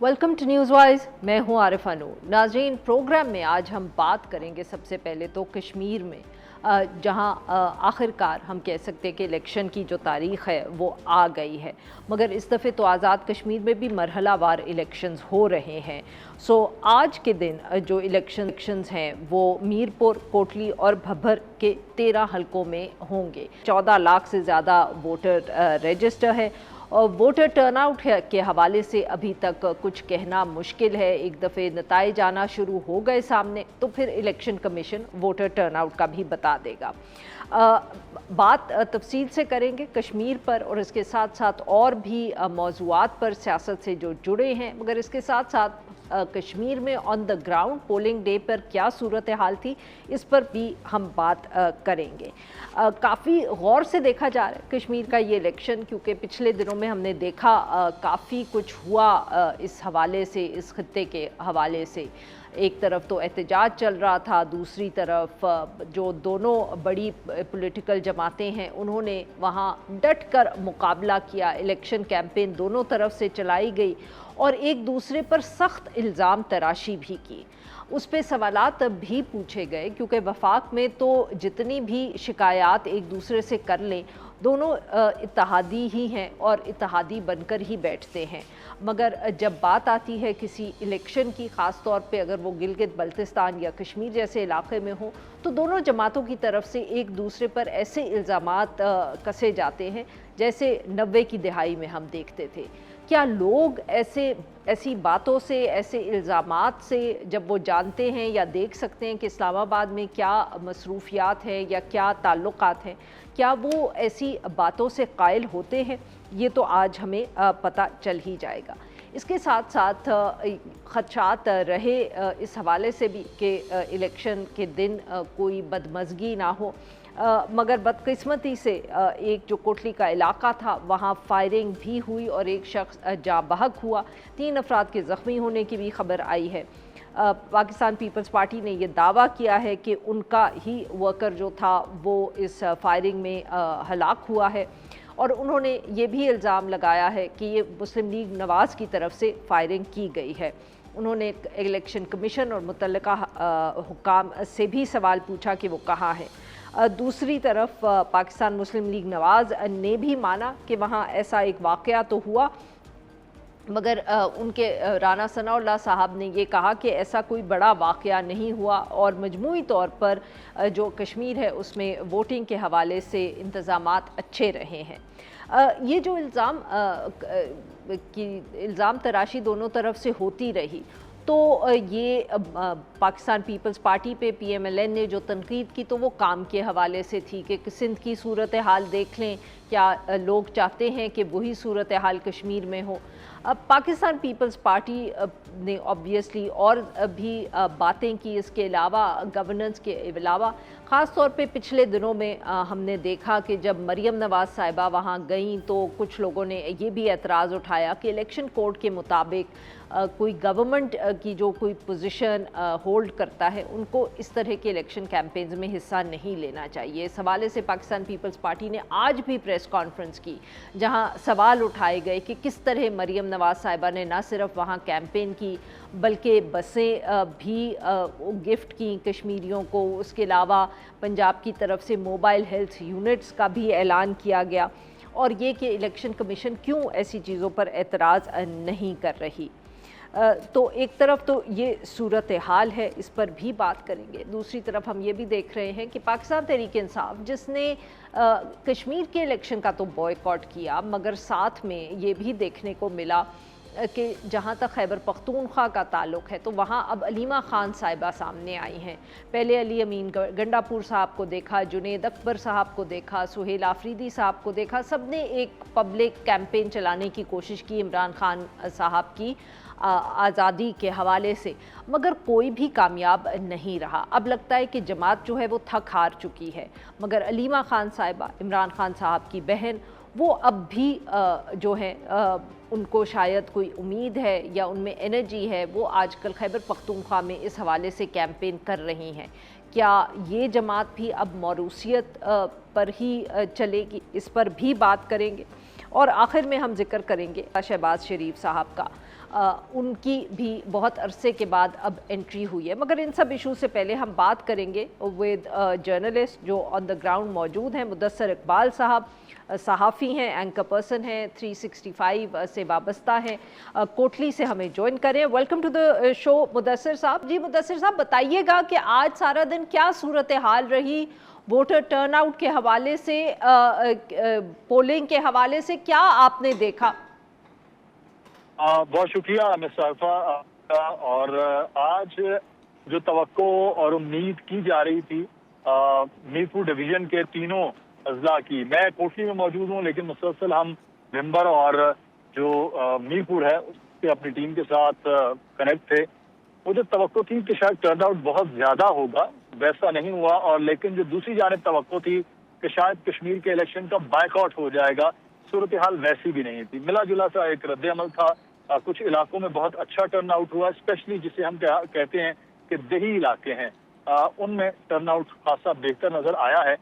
Welcome to news wise. मैं हूं आरिफा नूर। नाज़रीन, प्रोग्राम में आज हम बात करेंगे सबसे पहले तो कश्मीर में, जहां आखिरकार हम कह सकते हैं कि इलेक्शन की जो तारीख़ है वो आ गई है, मगर इस दफ़े तो आज़ाद कश्मीर में भी मरहलावार इलेक्शंस हो रहे हैं। सो आज के दिन जो इलेक्शंस हैं वो मीरपुर, कोटली और भब्बर के 13 हलकों में होंगे। 14 लाख से ज़्यादा वोटर रजिस्टर है और वोटर टर्नआउट के हवाले से अभी तक कुछ कहना मुश्किल है। एक दफ़े नताइज आना शुरू हो गए सामने तो फिर इलेक्शन कमीशन वोटर टर्नआउट का भी बता देगा। बात तफसील से करेंगे कश्मीर पर और इसके साथ साथ और भी मौज़ूआत पर सियासत से जो जुड़े हैं, मगर इसके साथ साथ कश्मीर में on the ground polling day पर क्या सूरत हाल थी, इस पर भी हम बात करेंगे। काफ़ी गौर से देखा जा रहा है कश्मीर का ये इलेक्शन, क्योंकि पिछले दिनों में हमने देखा काफ़ी कुछ हुआ इस हवाले से, इस खत्ते के हवाले से। एक तरफ तो एहतजाज चल रहा था, दूसरी तरफ जो दोनों बड़ी पॉलिटिकल जमातें हैं उन्होंने वहाँ डट कर मुकाबला किया। इलेक्शन कैंपेन दोनों तरफ से चलाई गई और एक दूसरे पर सख्त इल्ज़ाम तराशी भी की। उस पे सवालात भी पूछे गए, क्योंकि वफाक में तो जितनी भी शिकायत एक दूसरे से कर लें, दोनों इत्तेहादी ही हैं और इत्तेहादी बनकर ही बैठते हैं। मगर जब बात आती है किसी इलेक्शन की, ख़ास तौर पे अगर वो गिलगित बल्तिस्तान या कश्मीर जैसे इलाके में हो, तो दोनों जमातों की तरफ से एक दूसरे पर ऐसे इल्ज़ामात कसे जाते हैं जैसे 90 की दहाई में हम देखते थे। क्या लोग ऐसी बातों से, ऐसे इल्ज़ामात से, जब वो जानते हैं या देख सकते हैं कि इस्लामाबाद में क्या मसरूफियात हैं या क्या ताल्लुकात हैं, क्या वो ऐसी बातों से कायल होते हैं? ये तो आज हमें पता चल ही जाएगा। इसके साथ साथ खदशात रहे इस हवाले से भी कि इलेक्शन के दिन कोई बदमज़गी ना हो, मगर बदकिस्मती से एक जो कोटली का इलाका था वहाँ फायरिंग भी हुई और एक शख्स जाँ बहक हुआ। 3 अफराद के ज़ख्मी होने की भी खबर आई है। पाकिस्तान पीपल्स पार्टी ने यह दावा किया है कि उनका ही वर्कर जो था वो इस फायरिंग में हलाक हुआ है और उन्होंने ये भी इल्ज़ाम लगाया है कि ये मुस्लिम लीग नवाज़ की तरफ से फायरिंग की गई है। उन्होंने इलेक्शन कमीशन और मुतल्लिका हुक्काम से भी सवाल पूछा कि वो कहाँ है। दूसरी तरफ पाकिस्तान मुस्लिम लीग नवाज़ ने भी माना कि वहाँ ऐसा एक वाक़या तो हुआ, मगर उनके राना सनाउल्लाह साहब ने ये कहा कि ऐसा कोई बड़ा वाक़या नहीं हुआ और मजमूई तौर पर जो कश्मीर है उसमें वोटिंग के हवाले से इंतज़ामात अच्छे रहे हैं। ये जो इल्ज़ाम तराशी दोनों तरफ से होती रही, तो ये पाकिस्तान पीपल्स पार्टी पे PMLN ने जो तनकीद की तो वो काम के हवाले से थी कि सिंध की सूरत हाल देख लें, क्या लोग चाहते हैं कि वही सूरत हाल कश्मीर में हो। अब पाकिस्तान पीपल्स पार्टी ने ऑब्वियसली और भी बातें की, इसके अलावा गवर्नेंस के अलावा ख़ास तौर पे पिछले दिनों में हमने देखा कि जब मरियम नवाज़ साहिबा वहाँ गईं तो कुछ लोगों ने ये भी एतराज़ उठाया कि इलेक्शन कोड के मुताबिक कोई गवर्नमेंट की जो कोई पोजीशन होल्ड करता है उनको इस तरह के इलेक्शन कैंपेन्स में हिस्सा नहीं लेना चाहिए। इस हवाले से पाकिस्तान पीपल्स पार्टी ने आज भी प्रेस कॉन्फ्रेंस की, जहां सवाल उठाए गए कि किस तरह मरियम नवाज़ साहिबा ने न सिर्फ वहां कैंपेन की बल्कि बसें भी गिफ्ट की कश्मीरियों को। उसके अलावा पंजाब की तरफ से मोबाइल हेल्थ यूनिट्स का भी ऐलान किया गया, और ये कि इलेक्शन कमीशन क्यों ऐसी चीज़ों पर एतराज़ नहीं कर रही। तो एक तरफ तो ये सूरत हाल है, इस पर भी बात करेंगे। दूसरी तरफ हम ये भी देख रहे हैं कि पाकिस्तान तहरीक इंसाफ, जिसने कश्मीर के इलेक्शन का तो बॉयकॉट किया, मगर साथ में ये भी देखने को मिला कि जहाँ तक खैबर पख्तूनख्वा का ताल्लुक़ है तो वहाँ अब अलीमा ख़ान साहिबा सामने आई हैं। पहले अली अमीन गंडापुर साहब को देखा, जुनेद अकबर साहब को देखा, सुहेल आफरीदी साहब को देखा, सब ने एक पब्लिक कैंपेन चलाने की कोशिश की इमरान खान साहब की आज़ादी के हवाले से, मगर कोई भी कामयाब नहीं रहा। अब लगता है कि जमात जो है वो थक हार चुकी है, मगर अलीमा ख़ान साहिबा, इमरान खान साहब की बहन, वो अब भी जो है उनको शायद कोई उम्मीद है या उनमें एनर्जी है, वो आजकल खैबर पख्तूनख्वा में इस हवाले से कैंपेन कर रही हैं। क्या ये जमात भी अब मौरूसियत पर ही चलेगी, इस पर भी बात करेंगे। और आखिर में हम जिक्र करेंगे शहबाज शरीफ साहब का। उनकी भी बहुत अरसे के बाद अब एंट्री हुई है। मगर इन सब इशू से पहले हम बात करेंगे विद जर्नलिस्ट जो ऑन द ग्राउंड मौजूद हैं। मुदस्सर इकबाल साहब सहाफ़ी हैं, एंकर पर्सन हैं, 365 से वाबस्ता हैं, कोटली से हमें ज्वाइन करें। Welcome to the show Mudassar sahab. जी मुदस्सर साहब, बताइएगा कि आज सारा दिन क्या सूरत हाल रही, वोटर टर्नआउट के हवाले से, पोलिंग के हवाले से क्या आपने देखा? बहुत शुक्रिया मिस आरफा। और आज जो तवक्को और उम्मीद की जा रही थी मीरपुर डिवीजन के तीनों अजला की, मैं कोटली में मौजूद हूँ लेकिन मुसलसल हम भिंबर और जो मीरपुर है उसके अपनी टीम के साथ कनेक्ट थे। वो जो तवक्को थी कि शायद टर्नआउट बहुत ज्यादा होगा, वैसा नहीं हुआ। और लेकिन जो दूसरी जानिब तवक्को थी कि शायद कश्मीर के इलेक्शन का बायकॉट हो जाएगा, सूरत हाल वैसी भी नहीं थी। मिला जुला सा एक रद्द अमल था। कुछ इलाकों में बहुत अच्छा टर्नआउट हुआ, स्पेशली जिसे हम कहते हैं कि देही इलाके हैं, उनमें टर्नआउट खासा बेहतर नजर आया है।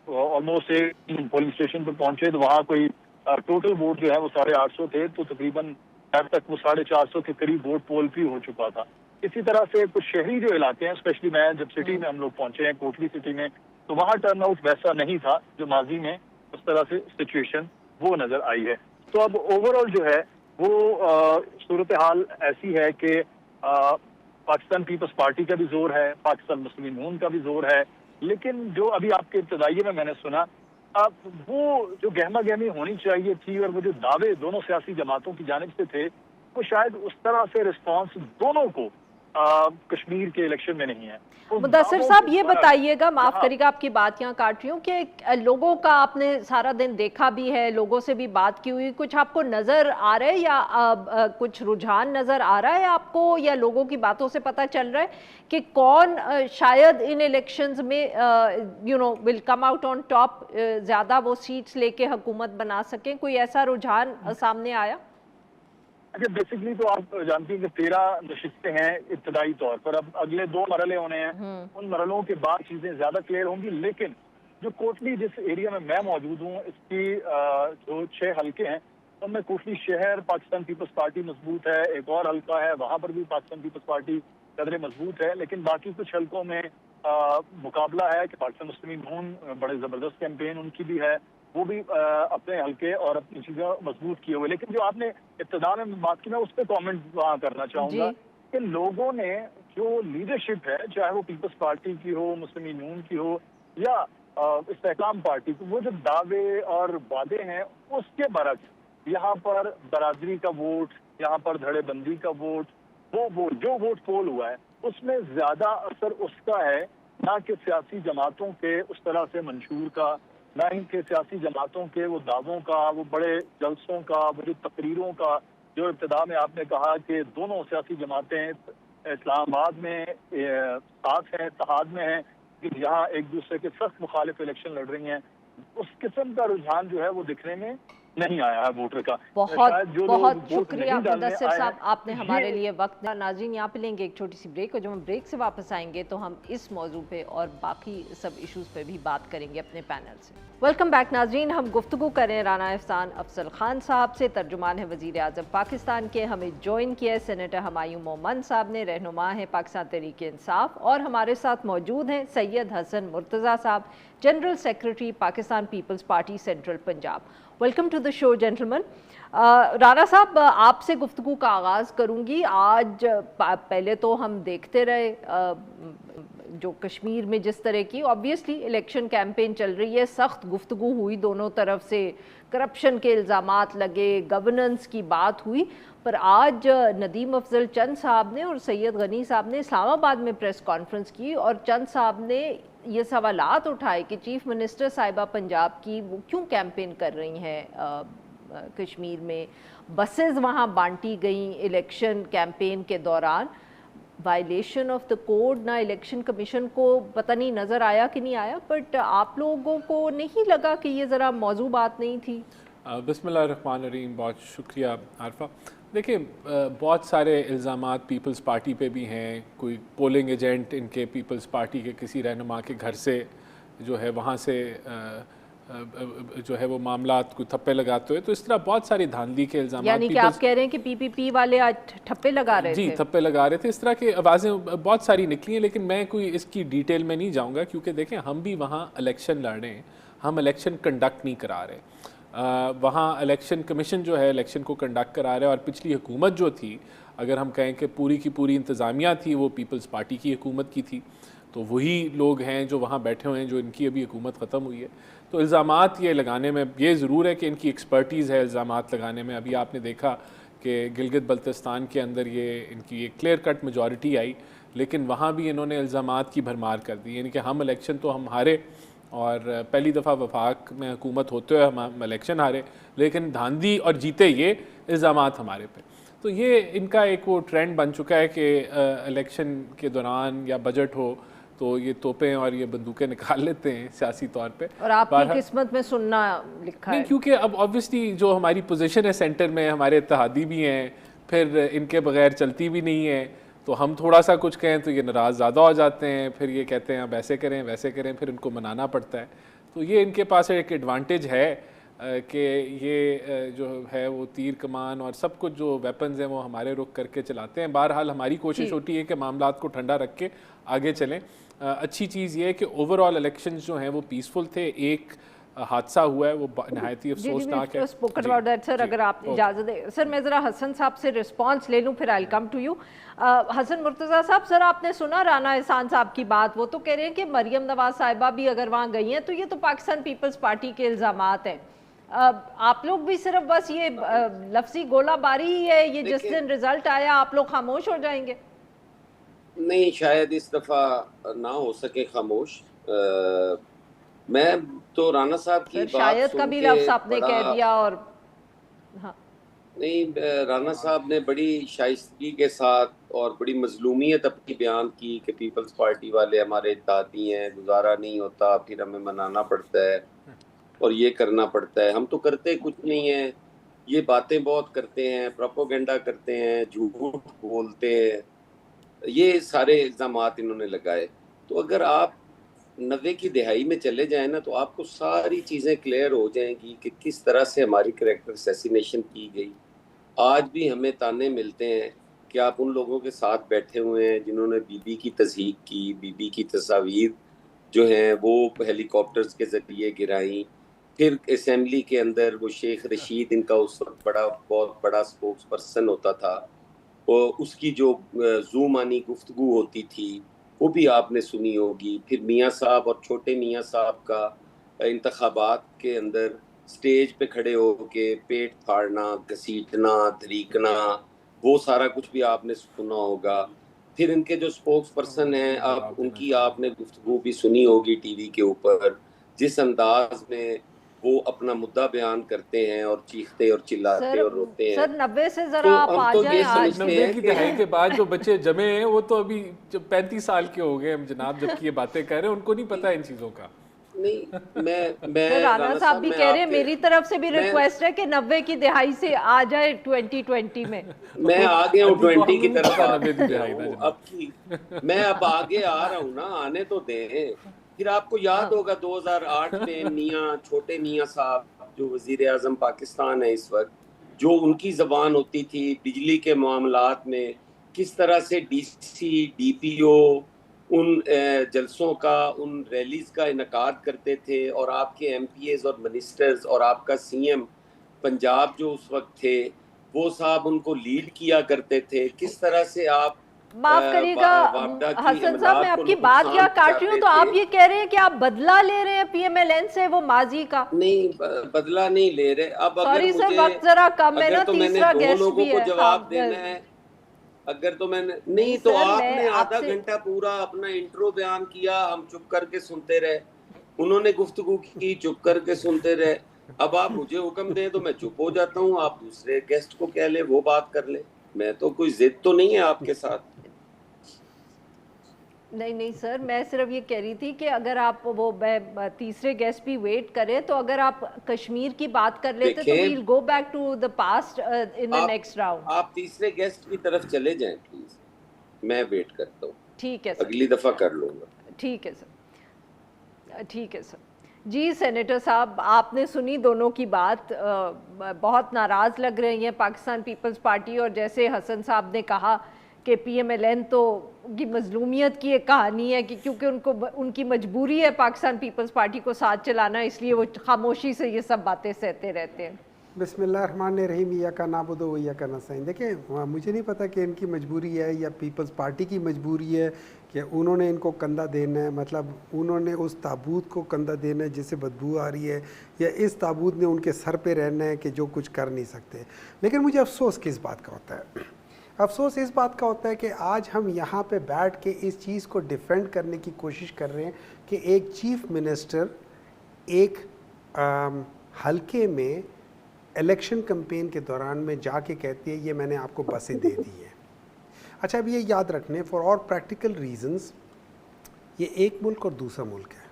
ऑलमोस्ट एक पोलिंग स्टेशन पर पहुंचे तो वहाँ कोई टोटल वोट जो है वो 850 थे, तो तकरीबन अब तक वो 450 के करीब वोट पोल भी हो चुका था। इसी तरह से कुछ शहरी जो इलाके हैं, स्पेशली मैं जब सिटी में हम लोग पहुंचे हैं, कोटली सिटी में, तो वहाँ टर्नआउट वैसा नहीं था जो माजी में उस तरह से सिचुएशन वो नजर आई है। तो अब ओवरऑल जो है वो सूरत हाल ऐसी है कि पाकिस्तान पीपल्स पार्टी का भी जोर है, पाकिस्तान मुस्लिम नून का भी जोर है, लेकिन जो अभी आपके इब्तदाइये में मैंने सुना, अब वो जो गहमा गहमी होनी चाहिए थी और वो जो दावे दोनों सियासी जमातों की जानिब से थे, वो शायद उस तरह से रिस्पॉन्स दोनों को कश्मीर के इलेक्शन में नहीं है। मुदस्सिर साहब ये बताइएगा, माफ़ करिएगा आपकी बात यहाँ काट रही हूँ, कि लोगों का आपने सारा दिन देखा भी है, लोगों से भी बात की हुई, कुछ आपको नज़र आ रहा है या कुछ रुझान नज़र आ रहा है आपको, या लोगों की बातों से पता चल रहा है कि कौन शायद इन इलेक्शंस में will come out on top, ज़्यादा वो सीट्स लेके हुकूमत बना सकें? कोई ऐसा रुझान सामने आया? अच्छा, बेसिकली तो आप जानती हैं कि 13 नशिस्तें हैं इब्तदाई तौर पर, अब अगले 2 मरहले होने हैं, उन मरहलों के बाद चीजें ज्यादा क्लियर होंगी। लेकिन जो कोटली जिस एरिया में मैं मौजूद हूँ, इसकी जो 6 हल्के हैं उनमें कोटली शहर पाकिस्तान पीपल्स पार्टी मजबूत है, एक और हल्का है वहां पर भी पाकिस्तान पीपल्स पार्टी कदरे मजबूत है, लेकिन बाकी कुछ हल्कों में मुकाबला है कि पाकिस्तान मुस्लिम नून बड़े जबरदस्त कैंपेन उनकी भी है, वो भी अपने हल्के और अपनी चीजें मजबूत किए हुए। लेकिन जो आपने इब्तदा में बात की, मैं उस पर कॉमेंट वहाँ करना चाहूंगा कि लोगों ने जो लीडरशिप है, चाहे वो पीपल्स पार्टी की हो, मुस्लिम नून की हो या इस्तेहकाम पार्टी की, वो जो दावे और वादे हैं उसके बरक्स यहाँ पर बरादरी का वोट, यहाँ पर धड़ेबंदी का वोट, वो जो वोट पोल हुआ है उसमें ज्यादा असर उसका है, ना कि सियासी जमातों के उस तरह से मंशूर का, ना इनके सियासी जमातों के वो दावों का, वो बड़े जलसों का, वो जो तकरीरों का, जो इब्तदा में आपने कहा कि दोनों सियासी जमातें इस्लामाबाद में साथ हैं, इत्तेहाद में हैं, कि यहाँ एक दूसरे के सख्त मुखालिफ इलेक्शन लड़ रही हैं, उस किस्म का रुझान जो है वो दिखने में नहीं आया है वोटर का। बहुत बहुत शुक्रिया मुदस्सिर साहब, आपने हमारे लिए वक्त। नाज़रीन, यहाँ पे लेंगे एक छोटी सी ब्रेक, और जब हम ब्रेक से वापस आएंगे तो हम इस मौजू पे और बाकी सब इश्यूज पे भी बात करेंगे अपने पैनल से। वेलकम बैक नाज़रीन, हम गुफ्तगू करें राना एहसान अफजल खान साहब से, तर्जुमान है वज़ीर आज़म पाकिस्तान के। हमें ज्वाइन किया है सेनेटर हुमायूं मोमन साहब ने, रहनुमा है पाकिस्तान तहरीक इंसाफ, और हमारे साथ मौजूद हैं Syed Hasan Murtaza sahab, general secretary Pakistan peoples party central Punjab. Welcome to the show gentleman. Rana sahab, आपसे गुफ्तगू का आगाज़ करूँगी। आज पहले तो हम देखते रहे जो कश्मीर में जिस तरह की ऑब्वियसली इलेक्शन कैंपेन चल रही है, सख्त गुफ्तगू हुई दोनों तरफ से, करप्शन के इल्ज़ामात लगे, गवर्नेंस की बात हुई, पर आज नदीम अफजल चंद साहब ने और सैयद गनी साहब ने इस्लामाबाद में प्रेस कॉन्फ्रेंस की, और चंद साहब ने ये सवालात उठाए कि चीफ मिनिस्टर साहिबा पंजाब की वो क्यों कैंपेन कर रही हैं कश्मीर में, बसेस वहाँ बांटी गई इलेक्शन कैंपेन के दौरान, वायलेशन ऑफ द कोड ना इलेक्शन कमीशन को पता नहीं नज़र आया कि नहीं आया, बट आप लोगों को नहीं लगा कि ये ज़रा मौजू बात नहीं थी? बिस्मिल्लाहिर्रहमानिर्रहीम, बहुत शुक्रिया आरफा। देखिए, बहुत सारे इल्ज़ामात पीपल्स पार्टी पे भी हैं, कोई पोलिंग एजेंट इनके पीपल्स पार्टी के किसी रहनुमा के घर से जो है वहाँ से जो है वो मामलात को ठप्पे लगाते हुए, तो इस तरह बहुत सारी धांधली के इल्ज़ाम। यानी कि आप कह रहे हैं कि पीपीपी वाले आज ठप्पे लगा रहे थे? जी, ठप्पे लगा रहे थे। इस तरह की आवाज़ें बहुत सारी निकली हैं, लेकिन मैं कोई इसकी डिटेल में नहीं जाऊंगा, क्योंकि देखें हम भी वहाँ इलेक्शन लड़ रहे हैं, हम इलेक्शन कंडक्ट नहीं करा रहे। वहाँ इलेक्शन कमीशन जो है इलेक्शन को कंडक्ट करा रहे हैं, और पिछली हुकूमत जो थी, अगर हम कहें कि पूरी की पूरी इंतज़ामिया थी वो पीपल्स पार्टी की हुकूमत की थी, तो वही लोग हैं जो वहाँ बैठे हुए हैं जो इनकी अभी हुकूमत ख़त्म हुई है। तो इल्ज़ामात ये लगाने में ये ज़रूर है कि इनकी एक्सपर्टीज़ है इल्ज़ामात लगाने में। अभी आपने देखा कि गिलगित बल्तिस्तान के अंदर ये इनकी एक क्लियर कट मेजॉरिटी आई, लेकिन वहाँ भी इन्होंने इल्ज़ामात की भरमार कर दी। यानी कि हम इलेक्शन तो हम हारे, और पहली दफ़ा वफाक में हुकूमत होते हुए हम इलेक्शन हारे, लेकिन धांधली और जीते ये इल्ज़ामात हमारे पे। तो ये इनका एक वो ट्रेंड बन चुका है कि इलेक्शन के दौरान या बजट हो तो ये तोपें और ये बंदूकें निकाल लेते हैं सियासी तौर पे। और आपकी किस्मत में सुनना लिखा नहीं, है। क्योंकि अब ऑब्वियसली जो हमारी पोजीशन है सेंटर में, हमारे इत्तेहादी भी हैं, फिर इनके बगैर चलती भी नहीं है, तो हम थोड़ा सा कुछ कहें तो ये नाराज़ ज़्यादा हो जाते हैं, फिर ये कहते हैं आप ऐसे करें वैसे करें, फिर इनको मनाना पड़ता है। तो ये इनके पास एक एडवांटेज है कि ये जो है वो तीर कमान और सब कुछ जो वेपन्स हैं वो हमारे रुख करके चलाते हैं। बहरहाल हमारी कोशिश होती है कि मामलात को ठंडा रख के आगे चलें। अच्छी चीज़ ये है कि ओवरऑल इलेक्शंस जो हैं वो पीसफुल थे। एक हादसा हुआ है वो नहायत ही अफसोसनाक है। स्पोकन अबाउट दैट सर, अगर आप इजाज़त दें। सर मैं ज़रा हसन साहब से रिस्पांस ले लूँ, फिर I come to you. Hasan Murtaza साहब, सर आपने सुना राना एहसान साहब की बात? वो तो कह रहे हैं कि मरियम नवाज साहिबा भी अगर वहाँ गई हैं तो ये तो पाकिस्तान पीपल्स पार्टी के इल्ज़ामात हैं। आप लोग भी सिर्फ बस ये लफ्जी गोलाबारी ही है, ये जिस दिन रिजल्ट आया आप लोग खामोश हो जाएंगे? नहीं, शायद इस दफ़ा ना हो सके खामोश। मैं तो राना साहब की बात शायद का भी लफ्ज़ आपने कह दिया। और हाँ नहीं, राना साहब ने बड़ी शाइस्तगी के साथ और बड़ी मजलूमियत अपनी बयान की कि पीपल्स पार्टी वाले हमारे दादी हैं, गुजारा नहीं होता, फिर हमें मनाना पड़ता है और ये करना पड़ता है। हम तो करते कुछ नहीं है, ये बातें बहुत करते हैं, प्रोपोगेंडा करते हैं, झूठ बोलते हैं, ये सारे इल्ज़ामात इन्होंने लगाए। तो अगर आप 90 की दिहाई में चले जाएं ना, तो आपको सारी चीज़ें क्लियर हो जाएंगी कि किस तरह से हमारी कैरेक्टर असैसिनेशन की गई। आज भी हमें ताने मिलते हैं कि आप उन लोगों के साथ बैठे हुए हैं जिन्होंने बीबी की तज़हीक की, बीबी की तस्वीर जो हैं वो हेलीकॉप्टर्स के ज़रिए गिराई। फिर असेंबली के अंदर वो शेख रशीद, इनका उस वक्त बहुत बड़ा स्पोक्स पर्सन होता था, और उसकी जो ज़ूमानी गुफ्तगू होती थी वो भी आपने सुनी होगी। फिर मियाँ साहब और छोटे मियाँ साहब का इंतखाबात के अंदर स्टेज पे खड़े हो के पेट फाड़ना, घसीटना, धरीकना, वो सारा कुछ भी आपने सुना होगा। फिर इनके जो स्पोक्स पर्सन हैं, आप उनकी आपने गुफ्तगू भी सुनी होगी टीवी के ऊपर, जिस अंदाज में वो अपना मुद्दा बयान करते हैं और चीखते और चिल्लाते और रोते हैं। सर 90 से जरा आप आ जाएं। आज 90 की दहाई के बाद जो बच्चे जमे हैं वो तो अभी जो 35 साल के हो गए हम जनाब, जबकि ये बातें कर रहे हैं, उनको नहीं पता इन चीजों का। नहीं, मैं राना साहब भी कह रहे हैं, मेरी तरफ से भी रिक्वेस्ट है कि 90 की दिहाई से आ जाए 2020 में। मैं आ गया हूँ 20 की तरफ। मैं अब आगे आ रहा हूँ ना, आने तो दें। फिर आपको याद होगा 2008 में छोटे मियाँ साहब जो वजीर आजम पाकिस्तान है इस वक्त, जो उनकी जबान होती थी बिजली के मामलात में, किस तरह से डीसी डीपीओ उन जलसों का, उन रैलीज का इनकाद करते थे, और आपके एमपीएस और मिनिस्टर्स और आपका सीएम पंजाब जो उस वक्त थे वो साहब उनको लीड किया करते थे। किस तरह से आप माफ करिएगा हसन साहब, मैं आपकी बात क्या काट रही हूँ, तो आप ये कह रहे हैं कि आप बदला ले रहे हैं पीएमएलएन से वो माजी का? नहीं, बदला नहीं ले रहे। अब सॉरी सर, वक्त जरा कम है ना, तो तीसरा गेस्ट लोगों भी को है। जवाब देना है। अगर तो मैंने नहीं तो आपने आधा घंटा पूरा अपना इंट्रो बयान किया, हम चुप करके सुनते रहे, उन्होंने गुफ्तगू की, चुप करके सुनते रहे। अब आप मुझे हुक्म दें तो मैं चुप हो जाता हूँ, आप दूसरे गेस्ट को कह ले वो बात कर ले। मैं तो कोई जिद तो नहीं है आपके साथ। नहीं सर, मैं सिर्फ ये कह रही थी कि अगर आप वो तीसरे गेस्ट भी वेट करें, तो अगर आप कश्मीर की बात कर लेते तो we'll go back to the past in the next round. आप तीसरे गेस्ट की तरफ चले जाएं प्लीज, मैं वेट करता हूँ। ठीक है सर, अगली दफा कर लूंगा। ठीक है सर, ठीक है सर। जी सेनेटर साहब, आपने सुनी दोनों की बात, बहुत नाराज़ लग रही हैं पाकिस्तान पीपल्स पार्टी, और जैसे हसन साहब ने कहा कि पीएमएलएन तो की मजलूमियत की एक कहानी है कि क्योंकि उनकी मजबूरी है पाकिस्तान पीपल्स पार्टी को साथ चलाना, इसलिए वो खामोशी से ये सब बातें सहते रहते हैं। बिस्मिल्लाहिर्रहमानिर्रहीम, या का नाबुदो या का नस्तईन। देखिए, मुझे नहीं पता कि इनकी मजबूरी है या पीपल्स पार्टी की मजबूरी है कि उन्होंने इनको कंधा देना है, मतलब उन्होंने उस ताबूत को कंधा देना है जिससे बदबू आ रही है, या इस ताबूत ने उनके सर पे रहना है कि जो कुछ कर नहीं सकते। लेकिन मुझे अफसोस किस बात का होता है? अफसोस इस बात का होता है कि आज हम यहाँ पे बैठ के इस चीज़ को डिफेंड करने की कोशिश कर रहे हैं कि एक चीफ मिनिस्टर एक हल्के में इलेक्शन कैंपेन के दौरान में जाके कहती है ये मैंने आपको बसें दे दी हैं। अच्छा, अब ये याद रखने फॉर और प्रैक्टिकल रीजंस, ये एक मुल्क और दूसरा मुल्क है।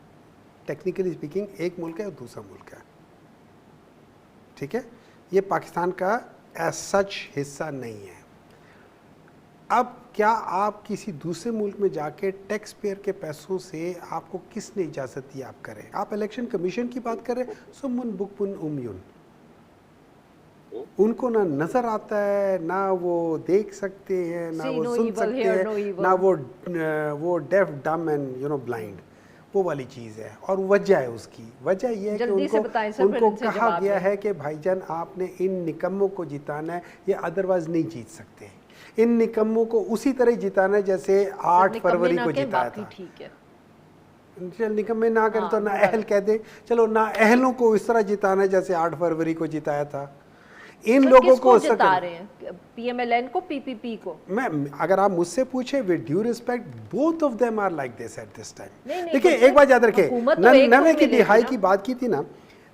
टेक्निकली स्पीकिंग एक मुल्क है और दूसरा मुल्क है, ठीक है? ये पाकिस्तान का एज सच हिस्सा नहीं है। अब क्या आप किसी दूसरे मुल्क में जाके टैक्स पेयर के पैसों से आपको किसने इजाज़त दी आप करें? आप इलेक्शन कमीशन की बात कर रहे हैं, सुमुन बुकमुन उमयुन, उनको ना नज़र आता है, ना वो देख सकते हैं, ना वो सुन सकते हैं, ना वो डेफ डम एंड ब्लाइंड, वो वाली चीज़ है। और वजह है, उसकी वजह यह है कि उनको कहा गया है कि भाईजान आपने इन निकम्मों को जिताना है, ये अदरवाइज नहीं जीत सकते। इन निकम्मों को उसी तरह जिताना है जैसे 8 फरवरी को जिताया था। ठीक है, चल निकम्मे ना करें तो ना अहल कह दे, चलो ना अहलों को इस तरह जिताना है जैसे 8 फरवरी को जिताया था। इन लोगों को जिता रहे हैं, पीएमएलएन को, पीपीपी को? मैं, अगर आप मुझसे पूछे, with due respect, both of them are like this at this time. देखिए, एक बात याद रखें, 99 की दिहाई की बात की थी ना,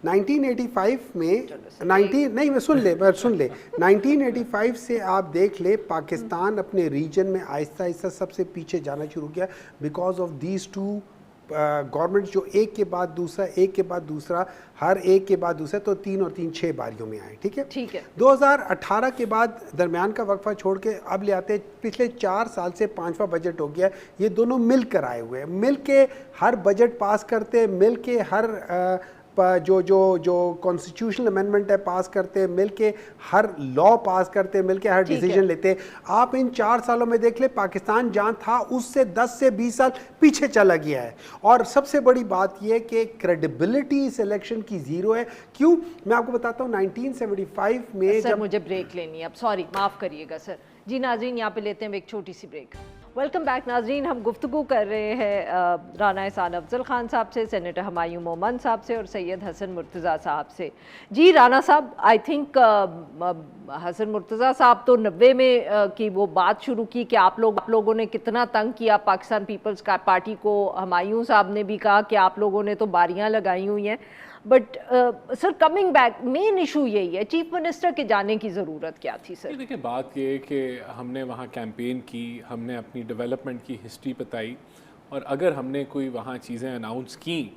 1985 में 1985 से आप देख ले, पाकिस्तान अपने रीजन में आहिस्ता आहिस्ता सबसे पीछे जाना शुरू किया because of these two government, जो एक के बाद दूसरा, एक के बाद दूसरा, हर एक के बाद दूसरा, तो 3 और 3 6 बारियों में आए, ठीक है? ठीक है। 2018 के बाद दरमियान का वक्फा छोड़ के अब ले आते, पिछले 4 साल से 5वां बजट हो गया। ये दोनों मिल कर आए हुए हैं, मिल के हर बजट पास करते, मिल के हर जो कॉन्स्टिट्यूशनल अमेंडमेंट है पास करते, मिलके हर लॉ पास करते, मिलके हर डिसीजन लेते। आप इन 4 सालों में देख ले, पाकिस्तान जहां था उससे 10 से 20 साल पीछे चला गया है। और सबसे बड़ी बात यह कि क्रेडिबिलिटी इस इलेक्शन की ज़ीरो है। क्यों? मैं आपको बताता हूँ, 1975 में सर मुझे ब्रेक लेनी है अब, सॉरी, माफ़ करिएगा सर। जी नाज़रीन, यहाँ पे लेते हैं एक छोटी सी ब्रेक। वेलकम बैक नाज़रीन, हम गुफ्तगू कर रहे हैं राना एहसान अफजल ख़ान साहब से, सेनेटर हुमायूं मोमन साहब से और सैयद हसन मुर्तज़ा साहब से। जी राना साहब, आई थिंक हसन मुर्तज़ा साहब तो 90 में की वो बात शुरू की कि आप लोगों ने कितना तंग किया पाकिस्तान पीपल्स पार्टी को। हुमायूं साहब ने भी कहा कि आप लोगों ने तो बारियां लगाई हुई हैं। But sir, coming back, main issue यही है, चीफ मिनिस्टर के जाने की ज़रूरत क्या थी सर? देखिए, बात ये है कि हमने वहाँ कैंपेन की, हमने अपनी डेवलपमेंट की हिस्ट्री बताई, और अगर हमने कोई वहाँ चीज़ें अनाउंस की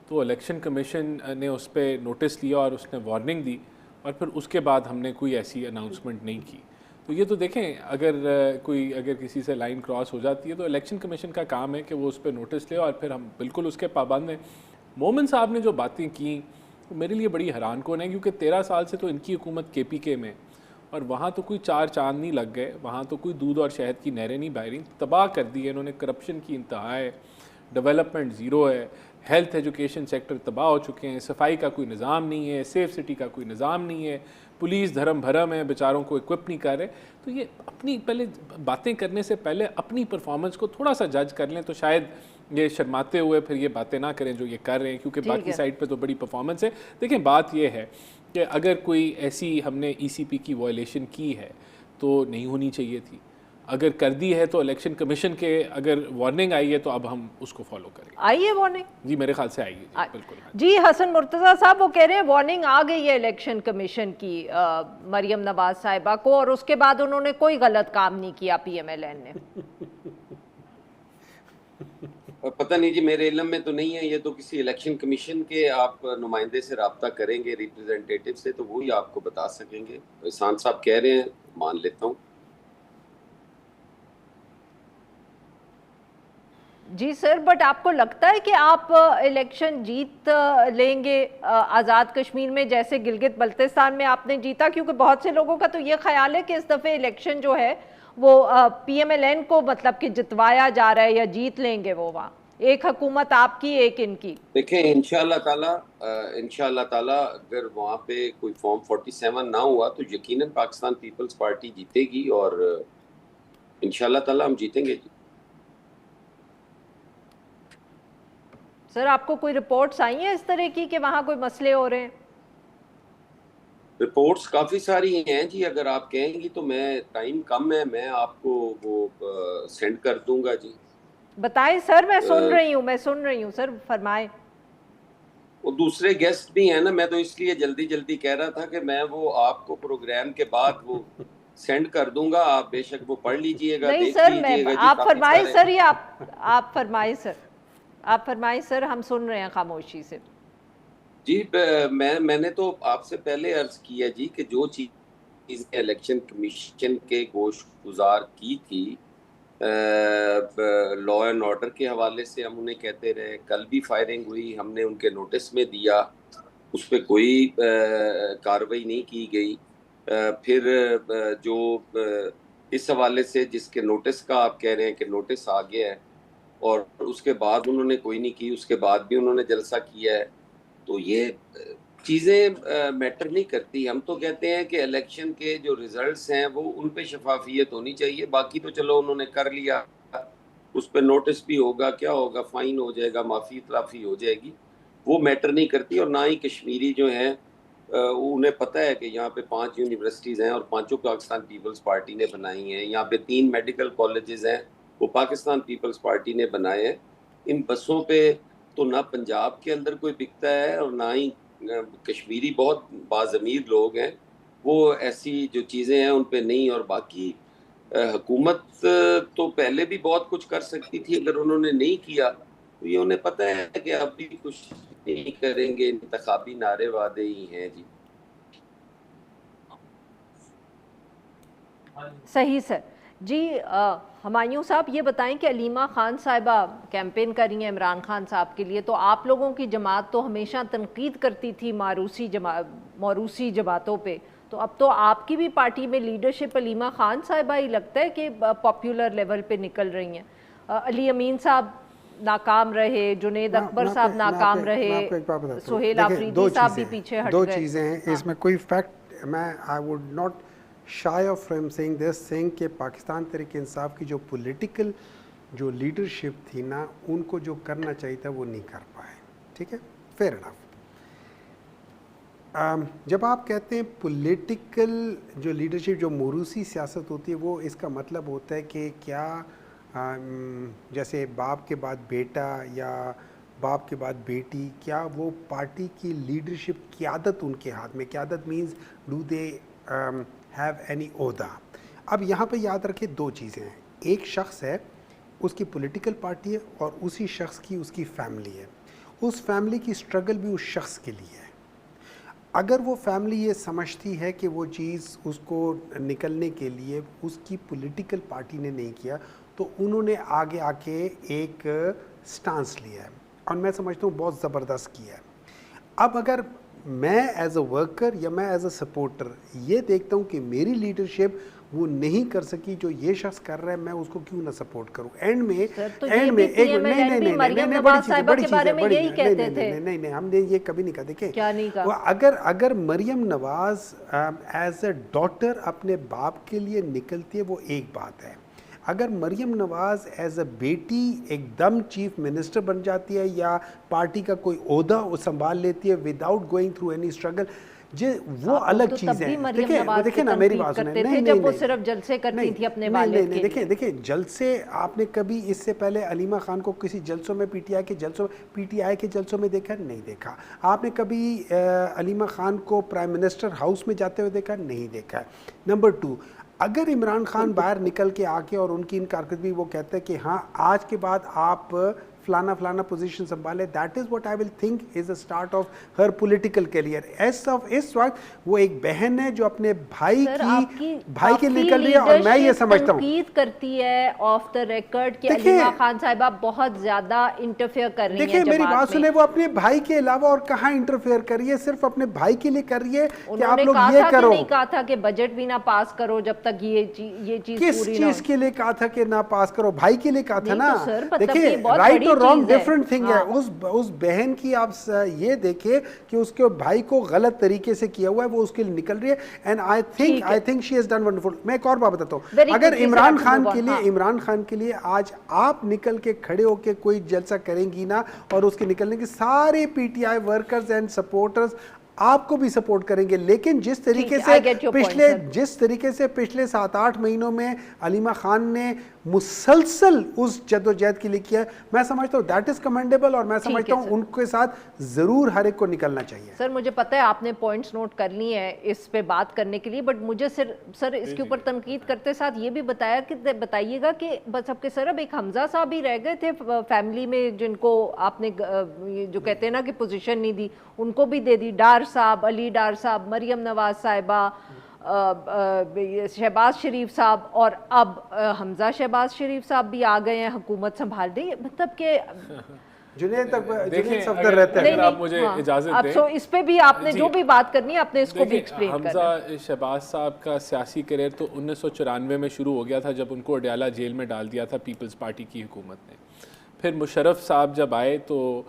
तो इलेक्शन कमीशन ने उस पर नोटिस लिया और उसने वार्निंग दी, और फिर उसके बाद हमने कोई ऐसी अनाउंसमेंट नहीं की। तो ये तो देखें, अगर किसी से लाइन क्रॉस हो जाती है तो इलेक्शन कमीशन का काम है कि वो उस पर नोटिस ले, और फिर हम बिल्कुल उसके पाबंद हैं। मोमिन साहब ने जो बातें की तो मेरे लिए बड़ी हैरान कौन है, क्योंकि 13 साल से तो इनकी हुकूमत KPK में, और वहाँ तो कोई 4 चांद नहीं लग गए, वहाँ तो कोई दूध और शहद की नहरें नहीं बह रही, तबाह कर दी है इन्होंने। करप्शन की इंतहा है, डेवलपमेंट ज़ीरो है, हेल्थ एजुकेशन सेक्टर तबाह हो चुके हैं, सफाई का कोई निज़ाम नहीं है, सेफ सिटी का कोई निज़ाम नहीं है, पुलिस धर्म भरम है, बेचारों को इक्विप नहीं कर रहे। तो ये अपनी पहले बातें करने से पहले अपनी परफॉर्मेंस को थोड़ा सा जज कर लें, तो शायद ये शर्माते हुए फिर ये बातें ना करें जो ये कर रहे हैं, क्योंकि बाकी साइड पे तो बड़ी परफॉर्मेंस है। देखें, बात ये है कि अगर कोई ऐसी हमने ECP की वायलेशन की है तो नहीं होनी चाहिए थी, अगर कर दी है तो इलेक्शन कमीशन के अगर वार्निंग आई है तो अब हम उसको फॉलो करेंगे। आई है वार्निंग? जी मेरे ख्याल से आई है, बिल्कुल। जी हसन मुर्तज़ा साहब, वो कह रहे हैं वार्निंग आ गई है इलेक्शन कमीशन की मरियम नवाज साहिबा को, और उसके बाद उन्होंने कोई गलत काम नहीं किया PMLN ने। पता नहीं जी, मेरे इल्म में तो नहीं है। ये तो किसी इलेक्शन कमीशन के आप नुमाइंदे से रब्ता करेंगे, रिप्रेजेंटेटिव से, तो वही आपको बता सकेंगे। एहसान साहब कह रहे हैं, मान लेता हूँ। जी सर, बट आपको लगता है कि आप इलेक्शन जीत लेंगे आज़ाद कश्मीर में जैसे गिलगित बल्तिस्तान में आपने जीता? क्योंकि बहुत से लोगों का तो ये ख्याल है कि इस दफ़े इलेक्शन जो है वो PMLN को मतलब कि जितवाया जा रहा है या जीत लेंगे वो वहाँ, एक हुकूमत आपकी एक इनकी। देखें इंशाल्लाह ताला अगर वहाँ पे कोई फॉर्म 47 ना हुआ तो यकीनन पाकिस्तान पीपल्स पार्टी जीतेगी और इंशाल्लाह ताला हम जीतेंगे जी। सर आपको कोई रिपोर्ट्स आई हैं इस तरह की कि वहाँ कोई मसले हो रहे हैं? रिपोर्ट्स काफ़ी सारी हैं जी, अगर आप कहेंगी तो मैं, टाइम कम है, मैं आपको वो सेंड कर दूंगा जी। बताएं सर, मैं सुन रही हूँ सर, फरमाएं। वो दूसरे गेस्ट भी हैं ना, मैं तो इसलिए जल्दी जल्दी कह रहा था कि मैं वो आपको प्रोग्राम के बाद वो सेंड कर दूंगा, आप बेशक वो पढ़ लीजिएगा, नहीं देख सर, लीजिएगा जी। आप फरमाएं सर, ये आप फरमाएं सर, आप फरमाएं सर, हम सुन रहे हैं खामोशी से। जी मैंने तो आपसे पहले अर्ज किया जी कि जो चीज़ इलेक्शन कमीशन के गोश गुजार की थी लॉ एंड ऑर्डर के हवाले से, हम उन्हें कहते रहे। कल भी फायरिंग हुई, हमने उनके नोटिस में दिया, उस पर कोई कार्रवाई नहीं की गई। फिर जो इस हवाले से जिसके नोटिस का आप कह रहे हैं कि नोटिस आ गया है और उसके बाद उन्होंने कोई नहीं की, उसके बाद भी उन्होंने जलसा किया है, तो ये चीज़ें मैटर नहीं करती। हम तो कहते हैं कि इलेक्शन के जो रिजल्ट्स हैं वो उन पे शफाफियत होनी चाहिए। बाकी तो चलो उन्होंने कर लिया, उस पर नोटिस भी होगा, क्या होगा, फाइन हो जाएगा, माफ़ी तलाफ़ी हो जाएगी, वो मैटर नहीं करती। और ना ही कश्मीरी जो हैं उन्हें पता है कि यहाँ पे 5 यूनिवर्सिटीज़ हैं और 5 पाकिस्तान पीपल्स पार्टी ने बनाई हैं। यहाँ पे 3 मेडिकल कॉलेजेस हैं, वो पाकिस्तान पीपल्स पार्टी ने बनाए हैं। इन बसों पे तो ना पंजाब के अंदर कोई बिकता है और ना ही कश्मीरी बहुत बाज़मीर लोग हैं, वो ऐसी जो चीज़ें हैं उन पे नहीं। और बाकी हुकूमत तो पहले भी बहुत कुछ कर सकती थी, अगर उन्होंने नहीं किया तो ये उन्हें पता है कि अब भी कुछ नहीं करेंगे, इंतखाबी नारे वादे ही हैं जी। सही सर जी। हुमायूं साहब ये बताएं कि अलीमा खान साहिबा कैंपेन कर रही हैं इमरान खान साहब के लिए, तो आप लोगों की जमात तो हमेशा तनकीद करती थी मौरूसी जमातों पे, तो अब तो आपकी भी पार्टी में लीडरशिप अलीमा खान साहिबा ही लगता है कि पॉपुलर लेवल पे निकल रही हैं। अली अमीन साहब नाकाम रहे, जुनेद अकबर साहब नाकाम रहे, सुहेल आफरीदी साहब भी पीछे हट गए। दो चीज़ें हैं इसमें, कोई फैक्ट मैं I would not shy of from saying this, saying कि पाकिस्तान तहरीक इंसाफ की जो पॉलिटिकल जो लीडरशिप थी ना, उनको जो करना चाहिए था वो नहीं कर पाए, ठीक है, फेयर इनफ। जब आप कहते हैं पॉलिटिकल जो लीडरशिप, जो मोरूसी सियासत होती है, वो इसका मतलब होता है कि क्या जैसे बाप के बाद बेटा या बाप के बाद बेटी, क्या वो पार्टी की लीडरशिप क़यादत उनके हाथ में, क़यादत means do they have any ओहदा। अब यहाँ पे याद रखें दो चीज़ें हैं, एक शख्स है, उसकी पॉलिटिकल पार्टी है, और उसी शख्स की उसकी फैमिली है। उस फैमिली की स्ट्रगल भी उस शख्स के लिए है। अगर वो फैमिली ये समझती है कि वो चीज़ उसको निकलने के लिए उसकी पॉलिटिकल पार्टी ने नहीं किया, तो उन्होंने आगे आके एक स्टांस लिया है, और मैं समझता हूँ बहुत ज़बरदस्त किया है। अब अगर मैं एज अ वर्कर या मैं एज अ सपोर्टर ये देखता हूँ कि मेरी लीडरशिप वो नहीं कर सकी जो ये शख्स कर रहा है, मैं उसको क्यों ना सपोर्ट करूं। एंड में एक नहीं बड़ी चीज़ नहीं हमने ये कभी नहीं कहा। देखिए अगर Maryam Nawaz as a daughter अपने बाप के लिए निकलती है वो एक बात है, अगर मरियम नवाज एज अ बेटी एकदम चीफ मिनिस्टर बन जाती है या पार्टी का कोई ओहदा संभाल लेती है without going through any struggle, वो अलग चीज़ है। देखिए ना, मेरी बात सुने, नहीं वो सिर्फ जलसे करती थी अपने वालिद के लिए। देखिए जलसे आपने कभी इससे पहले अलीमा खान को किसी जलसों में पीटीआई के जलसों में देखा? नहीं देखा। आपने कभी अलीमा खान को प्राइम मिनिस्टर हाउस में जाते हुए देखा? नहीं देखा। नंबर 2, अगर इमरान खान बाहर निकल के आके और उनकी इन कारकर्दगी वो कहते हैं कि हाँ आज के बाद आप फलाना फलाना पोजीशन संभाले, that is what I will think is a start of her political career. इस वक्त वो एक बहन है जो अपने भाई के निकल रही है, और मैं ये समझता हूँ करती है ऑफ द रिकॉर्ड कि अलीमा खान साहिबा बहुत ज्यादा इंटरफेयर कर रही है। देखिए मेरी बात सुने, वो अपने भाई के अलावा और कहाँ इंटरफेयर कर रही है, सिर्फ अपने भाई के लिए कर रही है कि आप लोग ये करो। नहीं कहा था कि बजट भी ना पास करो जब तक ये चीज किस चीज के लिए कहा था कि ना पास करो? भाई के लिए कहा था ना। तो देखिए राइट और रॉन्ग डिफरेंट थिंग है। उस बहन की आप ये देखिए कि उसके भाई को गलत तरीके से किया हुआ है, वो उसके लिए निकल रही है, and I think she has done wonderful. मैं एक और बात बताता हूँ, अगर इमरान खान के लिए आज आप निकल के खड़े होके कोई जलसा करेंगी ना, और उसके निकलने के सारे पीटीआई वर्कर्स एंड सपोर्टर्स आपको भी सपोर्ट करेंगे, लेकिन जिस तरीके से पिछले 7-8 महीनों में अलीमा खान ने मुसलसल उस जद्दोजहद के लिए किया, मैं समझता हूँ दैट इज कमेंडेबल, और मैं समझता हूँ उनके साथ जरूर हर एक को निकलना चाहिए। सर मुझे पता है आपने पॉइंट्स नोट कर लिए हैं इस पे बात करने के लिए, बट मुझे सर इसके ऊपर तनकीद करते साथ ये भी बताइएगा कि बस आपके सर अब एक हमजा साहब ही रह गए थे फैमिली में जिनको आपने जो कहते हैं ना कि पोजीशन नहीं दी, उनको भी दे दी। डार साहब, अली डार साहब, मरियम नवाज साहिबा, शहबाज शरीफ साहब, और अब हमजा शहबाज शरीफ साहब भी आ गए हैं हुकूमत संभाल देंगे। मतलब के जुनेद सफदर रहते हैं। अगर आप मुझे इजाजत दें, तो इस पे भी आपने जो भी बात करनी है आपने इसको भी एक्सप्लेन करना। हमजा शहबाज साहब का सियासी करियर तो 1994 में शुरू हो गया था, जब उनको अडयाला जेल में डाल दिया था पीपल्स पार्टी की हुकूमत ने। फिर मुशर्रफ साहब जब आए तो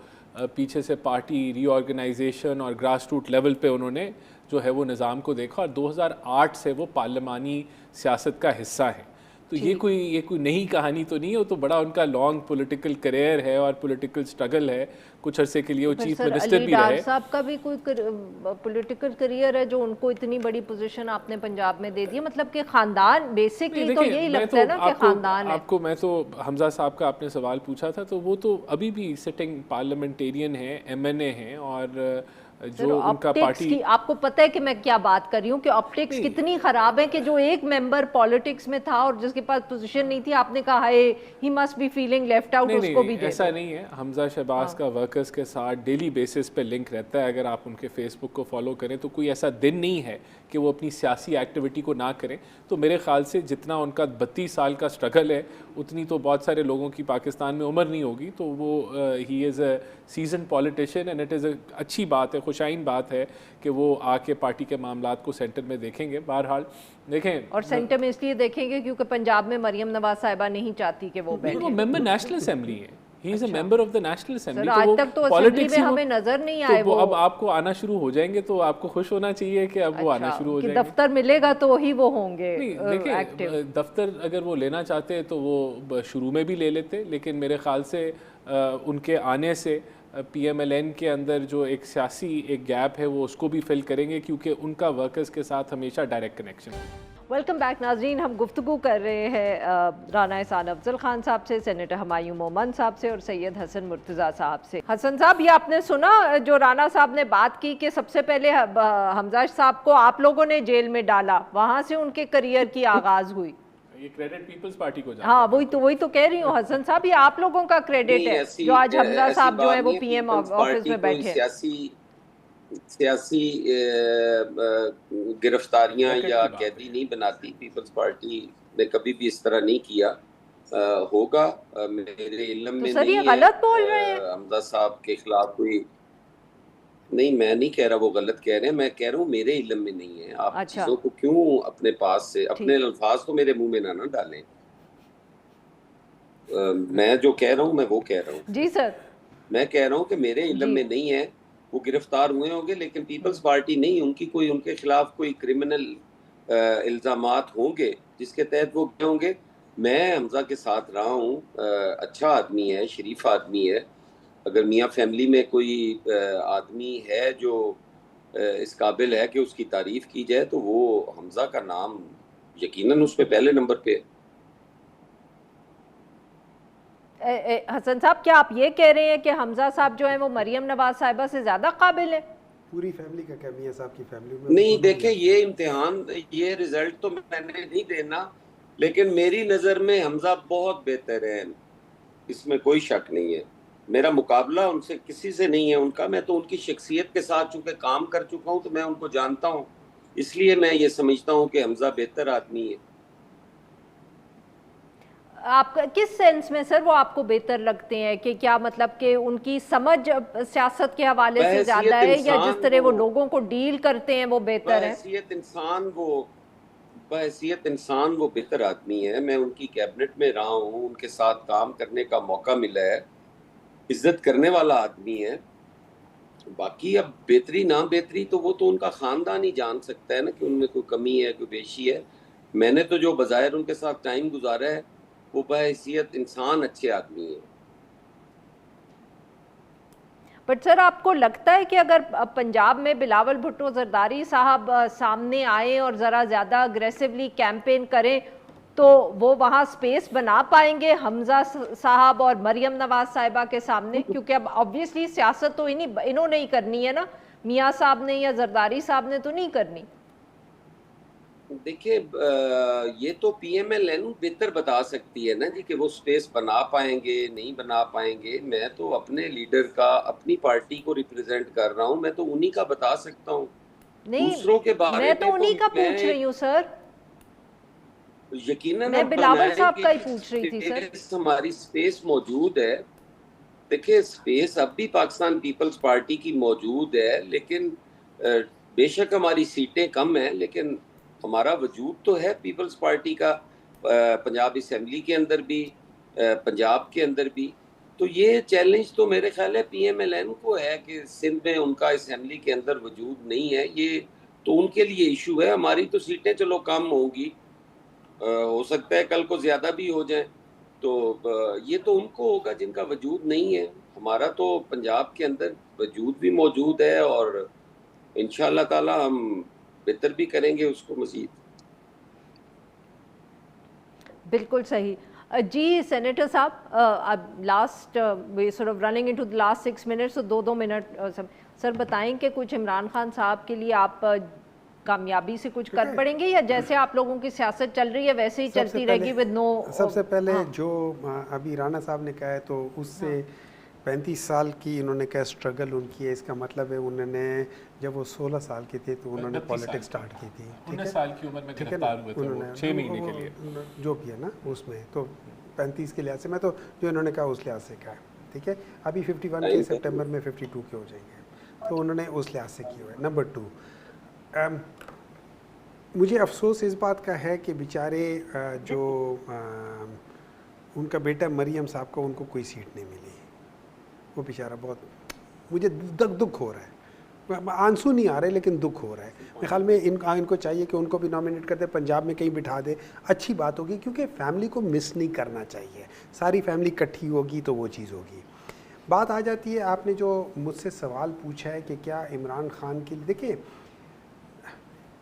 पीछे से पार्टी रीऑर्गेनाइजेशन और ग्रास रूट लेवल पे उन्होंने जो है वो निज़ाम को देखा, और 2008 से वो पार्लिमानी सियासत का हिस्सा है। तो ये कोई नई कहानी तो नहीं है, वो तो बड़ा उनका लॉन्ग पॉलिटिकल करियर है और पॉलिटिकल स्ट्रगल है। कुछ अरसे के लिए वो चीफ मिनिस्टर भी रहे। साहब का भी कोई पॉलिटिकल करियर है जो उनको इतनी बड़ी पोजीशन आपने पंजाब में दे दी, मतलब कि खानदान बेसिकली तो यही लगता है ना कि खानदान है। आपको मैं तो हमजा साहब का आपने सवाल पूछा था, तो वो तो अभी भी सिटिंग पार्लियामेंटेरियन है, MNA हैं, और जो उनका पार्टी की आपको पता है कि मैं क्या बात कर रही हूँ कि ऑप्टिक्स कितनी खराब है कि जो एक मेंबर पॉलिटिक्स में था और जिसके पास पोजीशन नहीं थी, आपने कहा है he must be feeling left out, उसको भी ऐसा नहीं है। हमजा शहबाज का वर्कर्स के साथ डेली बेसिस पे लिंक रहता है। अगर आप उनके फेसबुक को फॉलो करें तो कोई ऐसा दिन नहीं है कि वो अपनी सियासी एक्टिविटी को ना करें। तो मेरे ख्याल से जितना उनका 32 साल का स्ट्रगल है, उतनी तो बहुत सारे लोगों की पाकिस्तान में उम्र नहीं होगी। तो वो he is a season politician, and it is a अच्छी बात है, खुशाइन बात है कि वो आके पार्टी के मामलात को सेंटर में देखेंगे। बहरहाल देखें, और सेंटर में इसलिए देखेंगे क्योंकि पंजाब में मरियम नवाज साहिबा नहीं चाहती कि वो बैठे। वो मेंबर नेशनल असेंबली है, he is a member of the national assembly. आज तक तो असेंबली में हमें नजर नहीं आए। वो अब आपको आना शुरू हो जाएंगे तो आपको खुश होना चाहिए कि अब वो आना शुरू हो जाएंगे। दफ्तर मिलेगा तो ही वो होंगे एक्टिव। दफ्तर अगर वो लेना चाहते हैं तो वो शुरू में भी ले लेते, लेकिन मेरे ख्याल से उनके आने से PMLN के अंदर जो एक सियासी एक गैप है वो उसको भी फिल करेंगे, क्योंकि उनका वर्कर्स के साथ हमेशा डायरेक्ट कनेक्शन है। वेलकम बैक नाजरीन, हम गुफ्तगू कर रहे हैं राना एहसान अफजल खान साहब से, सेनेटर हुमायूं मोमन साहब से और सैयद हसन मुर्तज़ा साहब से। हसन साहब, ये आपने सुना जो राना साहब ने बात की कि सबसे पहले हमजा साहब को आप लोगों ने जेल में डाला, वहाँ से उनके करियर की आगाज़ हुई। ये क्रेडिट पीपल्स पार्टी को जाता हाँ, वही तो कह रही हूँ हसन साहब, ये आप लोगों का क्रेडिट है जो आज हमजा साहब जो है वो PM ऑफिस में बैठे। सियासी गिरफ्तारियां या कैदी नहीं बनाती। पीपल्स पार्टी ने कभी भी इस तरह नहीं किया। होगा मेरे इल्म में नहीं है। गलत बोल रहे हैं हमजा साहब के खिलाफ कोई नहीं, मैं नहीं कह रहा वो गलत कह रहे हैं, मैं कह रहा हूँ मेरे इल्म में नहीं है। आप चीजों को क्यों अपने पास से, अपने अल्फाज तो मेरे मुंह में ना डालें। मैं जो कह रहा हूँ मैं वो कह रहा हूँ। जी सर, मैं कह रहा हूँ कि मेरे इल्म में नहीं है। वो गिरफ्तार हुए होंगे, लेकिन पीपल्स पार्टी नहीं, उनके खिलाफ कोई क्रिमिनल इल्जामात होंगे जिसके तहत वो गए होंगे। मैं हमजा के साथ रहा हूँ, अच्छा आदमी है, शरीफ आदमी है। अगर मियाँ फैमिली में कोई आदमी है जो इस काबिल है कि उसकी तारीफ की जाए तो वो हमजा का नाम यकीनन उस पे पहले नंबर पे है। हसन साहब, क्या आप ये कह रहे हैं कि हमजा साहब जो है वो मरियम नवाज साहिबा से ज्यादा काबिल है? पूरी फैमिली का क्या, मियां साहब की फैमिली में नहीं, देखें ये इम्तिहान, ये रिजल्ट तो मैंने नहीं देना, लेकिन मेरी नज़र में हमजा बहुत बेहतर है, इसमें कोई शक नहीं है। मेरा मुकाबला उनसे किसी से नहीं है उनका, मैं तो उनकी शख्सियत के साथ चूंकि काम कर चुका हूं तो मैं उनको जानता हूं, इसलिए मैं ये समझता हूं कि हमजा बेहतर आदमी है। आपका किस सेंस में सर वो आपको बेहतर लगते हैं, कि क्या मतलब कि उनकी समझ सियासत के हवाले से ज़्यादा है, या जिस तरह वो लोगों को डील करते हैं वो बेहतर है? बहैसियत इंसान वो बेहतर आदमी है। मैं उनकी कैबिनेट में रहा हूँ, उनके साथ काम करने का मौका मिला है, इज्जत करने वाला आदमी है। बाकी अब बेहतरी ना बेहतरी तो वो तो उनका खानदान ही जान सकता है ना, कि उनमें कोई कमी है कोई बेशी है। मैंने तो जो बज़ाहिर उनके साथ टाइम गुजारा है वो बहैसियत इंसान अच्छे आदमी है। बट सर आपको लगता है कि अगर पंजाब में बिलावल भुट्टो जरदारी साहब सामने आए और ज़रा ज़्यादा अग्रेसिवली कैंपेन करें तो वो वहाँ स्पेस बना पाएंगे हमजा साहब और मरियम नवाज साहिबा के सामने? क्योंकि अब ऑब्वियसली सियासत तो इन्होंने ही करनी है ना, मियाँ साहब ने या जरदारी साहब ने तो नहीं करनी। देखिए, ये तो पीएमएलएन बेहतर बता सकती है ना जी, कि वो स्पेस बना पाएंगे नहीं बना पाएंगे। मैं तो अपने लीडर का, अपनी पार्टी को रिप्रेजेंट कर रहा हूँ, मैं तो उन्हीं का बता सकता हूँ। दूसरों के बारे मैं तो में उन्हीं का पूछ रही हूँ सर, यकीनन मैं अब बिलावल साहब का ही बनाएंगे, पूछ रही थी सर। हमारी स्पेस मौजूद है। देखिए, स्पेस अब भी पाकिस्तान पीपल्स पार्टी की मौजूद है, लेकिन बेशक हमारी सीटें कम हैं, लेकिन हमारा वजूद तो है पीपल्स पार्टी का, पंजाब असेंबली के अंदर भी, पंजाब के अंदर भी। तो ये चैलेंज तो मेरे ख्याल है पीएमएलएन को है कि सिंध में उनका असेंबली के अंदर वजूद नहीं है। ये तो उनके लिए इशू है। हमारी तो सीटें चलो कम होंगी, हो सकता है कल को ज्यादा भी हो जाए, तो ये तो उनको होगा जिनका वजूद नहीं है। हमारा तो पंजाब के अंदर वजूद भी मौजूद है और इंशाअल्लाह ताला हम बेहतर भी करेंगे उसको मजीद। बिल्कुल सही जी। सेनेटर साहब, अब last way sort of running into the last 6 minutes, तो 2-2 मिनट सर बताएं कि कुछ इमरान खान साहब के लिए आप कामयाबी से कुछ कर पड़ेंगे, या जैसे आप लोगों की सियासत चल रही है वैसे ही चलती रहेगी विद नो? सबसे पहले जो अभी राणा साहब ने कहा है, तो उससे 35 साल की इन्होंने क्या स्ट्रगल उनकी है, इसका मतलब है उन्होंने जब वो 16 साल के थे तो उन्होंने पॉलिटिक्स स्टार्ट की थी। 19 साल की उम्र में गिरफ्तार हुए थे वो 6 महीने के लिए, जो भी है ना उसमें, तो 35 के लिहाज से मैं तो जो इन्होंने कहा उस लिहाज से कहा, ठीक है। अभी 51 के सितंबर में 52 के हो जाएंगे, तो उन्होंने उस लिहाज से किया हुआ है। नंबर 2, मुझे अफसोस इस बात का है कि बेचारे जो उनका बेटा मरियम साहब को, उनको कोई सीट नहीं मिली। वो बेचारा बहुत, मुझे दुख हो रहा है, आंसू नहीं आ रहे लेकिन दुख हो रहा है। मेरे ख्याल में इनको चाहिए कि उनको भी नॉमिनेट कर दे, पंजाब में कहीं बिठा दे, अच्छी बात होगी, क्योंकि फैमिली को मिस नहीं करना चाहिए। सारी फैमिली इकट्ठी होगी तो वो चीज़ होगी। बात आ जाती है, आपने जो मुझसे सवाल पूछा है कि क्या इमरान खान के लिए, देखिए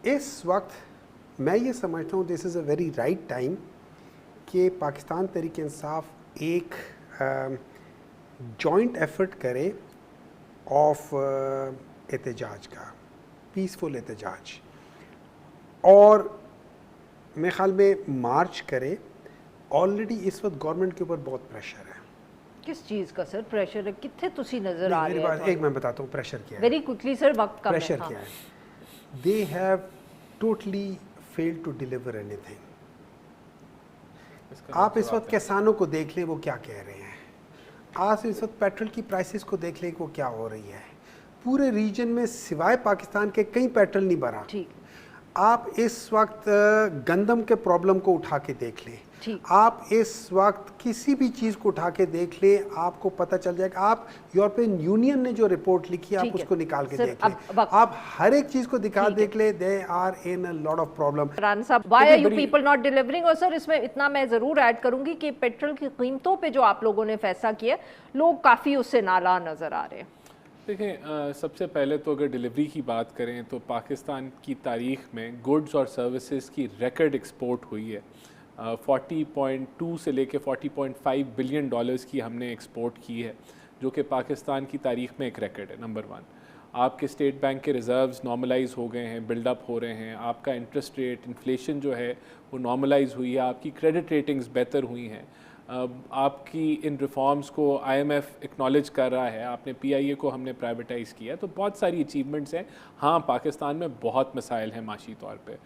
इस वक्त मैं ये समझता हूँ this is a very right time कि पाकिस्तान तहरीक इंसाफ एक जॉइंट एफर्ट करे ऑफ एहतजाज का, पीसफुल एहतजाज, और मेरे ख्याल में मार्च करे। ऑलरेडी इस वक्त गवर्नमेंट के ऊपर बहुत प्रेशर है। किस चीज़ का सर प्रेशर है? कितने तुसी नज़र आ रहे हैं? एक मैं बताता हूँ प्रेशर क्या है। वेरी क्विकली सर, वक्त कम है। प्रेशर क्या है? They have totally failed to deliver anything. आप इस वक्त किसानों को देख लें वो क्या कह रहे हैं, आज इस वक्त पेट्रोल की प्राइसेस को देख लें वो क्या हो रही है। पूरे रीजन में सिवाय पाकिस्तान के कहीं पेट्रोल नहीं भरा। ठीक। आप इस वक्त गंदम के प्रॉब्लम को उठा के देख लें, आप इस वक्त किसी भी चीज़ को उठा के देख लें, आपको पता चल जाएगा। आप यूरोपियन यूनियन ने जो रिपोर्ट लिखी है आप उसको निकाल के देख लें, आप हर एक चीज़ को देख लें, they are in a lot of problem. Rana साहब, why are you people not delivering? और सर इसमें इतना मैं ज़रूर ऐड करूंगी कि पेट्रोल की कीमतों पे जो आप लोगों ने फैसला किया, लोग काफ़ी उससे नाला नज़र आ रहे हैं। देखिए, सबसे पहले तो अगर डिलीवरी की बात करें तो पाकिस्तान की तारीख में गुड्स और सर्विसेज की रिकॉर्ड एक्सपोर्ट हुई है। 40.2 से लेके 40.5 बिलियन डॉलर्स की हमने एक्सपोर्ट की है, जो कि पाकिस्तान की तारीख में एक रिकॉर्ड है। नंबर 1, आपके स्टेट बैंक के रिज़र्व्स नॉर्मलाइज हो गए हैं, बिल्डअप हो रहे हैं, आपका इंटरेस्ट रेट, इन्फ्लेशन जो है वो नॉर्मलाइज हुई है, आपकी क्रेडिट रेटिंग्स बेहतर हुई हैं, आपकी इन रिफॉर्म्स को IMF एक्नॉलेज कर रहा है, आपने PIA को हमने प्राइवेटाइज़ किया, तो बहुत सारी अचीवमेंट्स हैं। हाँ, पाकिस्तान में बहुत मसाइल हैं माशी तौर पे,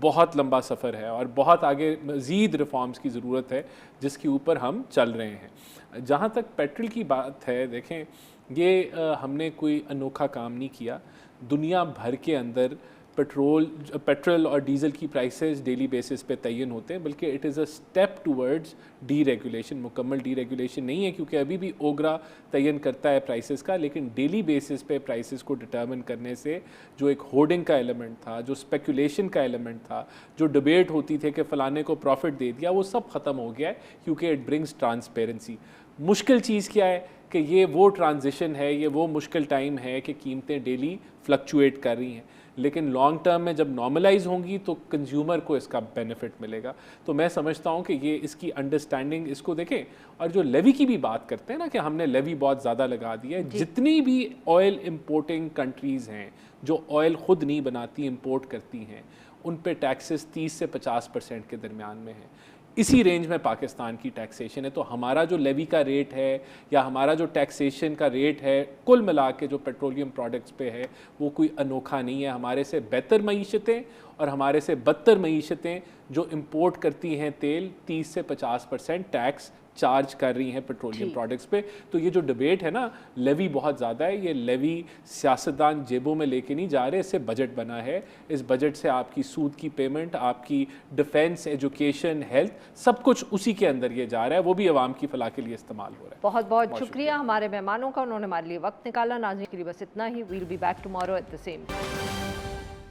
बहुत लंबा सफ़र है और बहुत आगे मज़ीद रिफॉर्म्स की ज़रूरत है जिसके ऊपर हम चल रहे हैं। जहाँ तक पेट्रोल की बात है, देखें ये हमने कोई अनोखा काम नहीं किया। दुनिया भर के अंदर पेट्रोल और डीज़ल की प्राइसेस डेली बेसिस पे तयन होते हैं, बल्कि it is a step towards D regulation. मुकम्मल डी रेगुलेशन नहीं है क्योंकि अभी भी ओगरा तयन करता है प्राइसेस का, लेकिन डेली बेसिस पे प्राइसेस को डिटर्मिन करने से जो एक होर्डिंग का एलिमेंट था, जो स्पेकुलेशन का एलिमेंट था, जो डिबेट होती थी कि फ़लाने को प्रॉफिट दे दिया, वो सब ख़त्म हो गया है क्योंकि इट ब्रिंग्स ट्रांसपेरेंसी। मुश्किल चीज़ क्या है कि ये वो ट्रांजिशन है, ये वो मुश्किल टाइम है कि कीमतें डेली फ्लक्चुएट कर रही हैं, लेकिन लॉन्ग टर्म में जब नॉर्मलाइज होंगी तो कंज्यूमर को इसका बेनिफिट मिलेगा। तो मैं समझता हूँ कि ये इसकी अंडरस्टैंडिंग, इसको देखें। और जो लेवी की भी बात करते हैं ना कि हमने लेवी बहुत ज़्यादा लगा दिया है, जितनी भी ऑयल इंपोर्टिंग कंट्रीज़ हैं जो ऑयल ख़ुद नहीं बनाती, इंपोर्ट करती हैं, उन पे टैक्सेस 30 से 50% के दरमियान में है। इसी रेंज में पाकिस्तान की टैक्सेशन है। तो हमारा जो लेवी का रेट है या हमारा जो टैक्सेशन का रेट है कुल मिला के जो पेट्रोलियम प्रोडक्ट्स पे है, वो कोई अनोखा नहीं है। हमारे से बेहतर मईशतें और हमारे से बदतर मईशतें जो इंपोर्ट करती हैं तेल, 30 से 50% टैक्स चार्ज कर रही हैं पेट्रोलियम प्रोडक्ट्स पे। तो ये जो डिबेट है ना, लेवी बहुत ज़्यादा है, ये लेवी सियासतदान जेबों में लेके नहीं जा रहे, इससे बजट बना है। इस बजट से आपकी सूद की पेमेंट, आपकी डिफेंस, एजुकेशन, हेल्थ, सब कुछ उसी के अंदर ये जा रहा है, वो भी आवाम की फलाह के लिए इस्तेमाल हो रहा है। बहुत बहुत शुक्रिया हमारे मेहमानों का, उन्होंने हमारे लिए वक्त निकाला। नाज़रीन के लिए बस इतना ही। We'll be back tomorrow at the same time.